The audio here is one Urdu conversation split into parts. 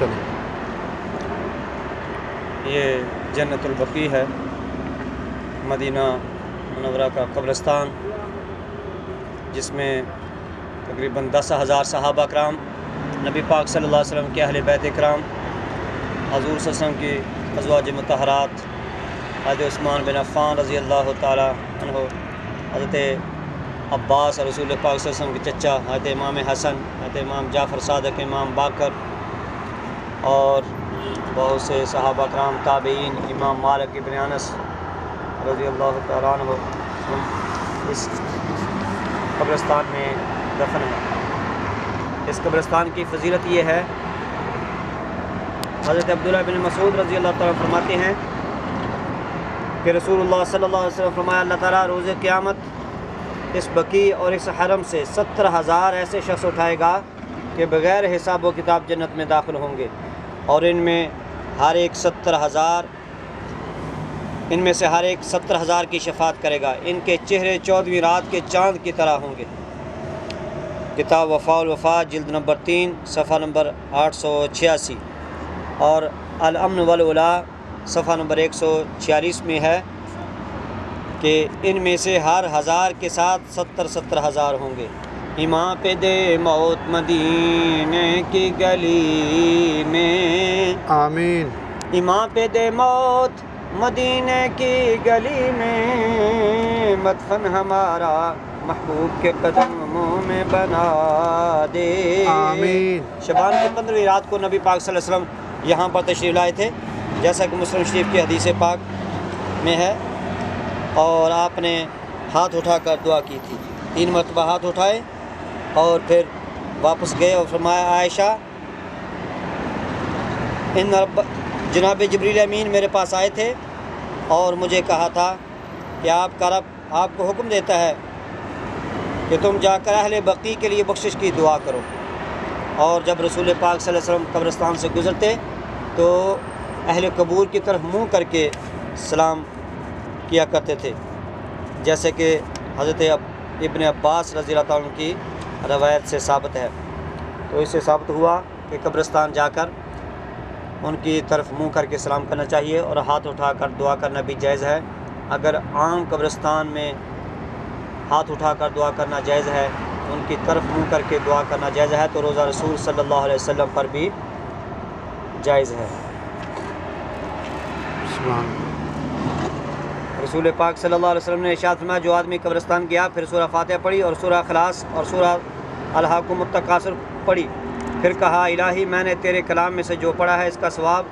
چلیں یہ جنت البقیع ہے، مدینہ منورہ کا قبرستان، جس میں تقریباً 10,000 صحابہ کرام، نبی پاک صلی اللہ علیہ وسلم کے اہل بیت کرام، حضور صلی اللہ علیہ وسلم کی ازواج مطہرات، حضرت عثمان بن عفان رضی اللہ تعالی عنہ، حضرت عباس اور رسول پاک صلی اللہ علیہ وسلم کے چچا حضرت امام حسن، حضرت امام جعفر صادق، امام باقر، اور بہت سے صحابہ کرام، تابعین، امام مالک ابن انس رضی اللہ تعالیٰ عنہ اس قبرستان میں دفن ہے۔ اس قبرستان کی فضیلت یہ ہے، حضرت عبداللہ بن مسعود رضی اللہ تعالیٰ فرماتے ہیں کہ رسول اللہ صلی اللہ علیہ وسلم فرمایا، اللہ تعالیٰ روز قیامت اس بقیع اور اس حرم سے 70,000 ایسے شخص اٹھائے گا کہ بغیر حساب و کتاب جنت میں داخل ہوں گے، اور ان میں سے ہر ایک 70,000 کی شفاعت کرے گا، ان کے چہرے 14ویں رات کے چاند کی طرح ہوں گے۔ کتاب وفاء الوفا جلد نمبر 3 صفحہ نمبر 886، اور الامن والولا صفحہ نمبر 146 میں ہے کہ ان میں سے ہر 1000 کے ساتھ 70,000 ہوں گے۔ امام پہ دے موت مدینے کی گلی میں، آمین۔ امام پہ دے موت مدینے کی گلی میں، مدفن ہمارا محبوب کے قدموں میں بنا دے، آمین۔ شعبان کی 15ویں رات کو نبی پاک صلی اللہ علیہ وسلم یہاں پر تشریف لائے تھے، جیسا کہ مسلم شریف کی حدیث پاک میں ہے، اور آپ نے ہاتھ اٹھا کر دعا کی تھی، 3 مرتبہ ہاتھ اٹھائے اور پھر واپس گئے اور فرمایا، عائشہ جناب جبریل امین میرے پاس آئے تھے اور مجھے کہا تھا کہ آپ کا رب آپ کو حکم دیتا ہے کہ تم جا کر اہل بقیع کے لیے بخشش کی دعا کرو، اور جب رسول پاک صلی اللہ علیہ وسلم قبرستان سے گزرتے تو اہل قبور کی طرف منہ کر کے سلام کیا کرتے تھے، جیسے کہ حضرت ابن عباس رضی اللہ تعالیٰ عنہ کی روایت سے ثابت ہے۔ تو اس سے ثابت ہوا کہ قبرستان جا کر ان کی طرف منہ کر کے سلام کرنا چاہیے، اور ہاتھ اٹھا کر دعا کرنا بھی جائز ہے۔ اگر عام قبرستان میں ہاتھ اٹھا کر دعا کرنا جائز ہے، ان کی طرف منہ کر کے دعا کرنا جائز ہے، تو روزہ رسول صلی اللہ علیہ وسلم پر بھی جائز ہے۔ رسول پاک صلی اللہ علیہ وسلم نے ارشاد فرمایا، جو آدمی قبرستان گیا، پھر سورہ فاتحہ پڑھی اور سورہ اخلاص اور سورہ الحاکم التکاثر پڑھی، پھر کہا، الہی میں نے تیرے کلام میں سے جو پڑھا ہے اس کا ثواب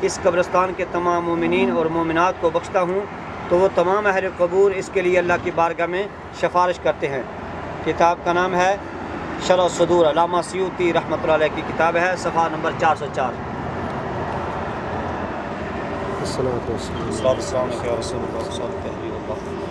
اس قبرستان کے تمام مومنین اور مومنات کو بخشتا ہوں، تو وہ تمام اہل قبور اس کے لیے اللہ کی بارگاہ میں سفارش کرتے ہیں۔ کتاب کا نام ہے شرح الصدور، علامہ سیوطی رحمۃ اللہ علیہ کی کتاب ہے، صفحہ نمبر 404۔ الصلاۃ والسلام۔ السلام علیکم یا رسول اللہ صلی اللہ علیہ وسلم۔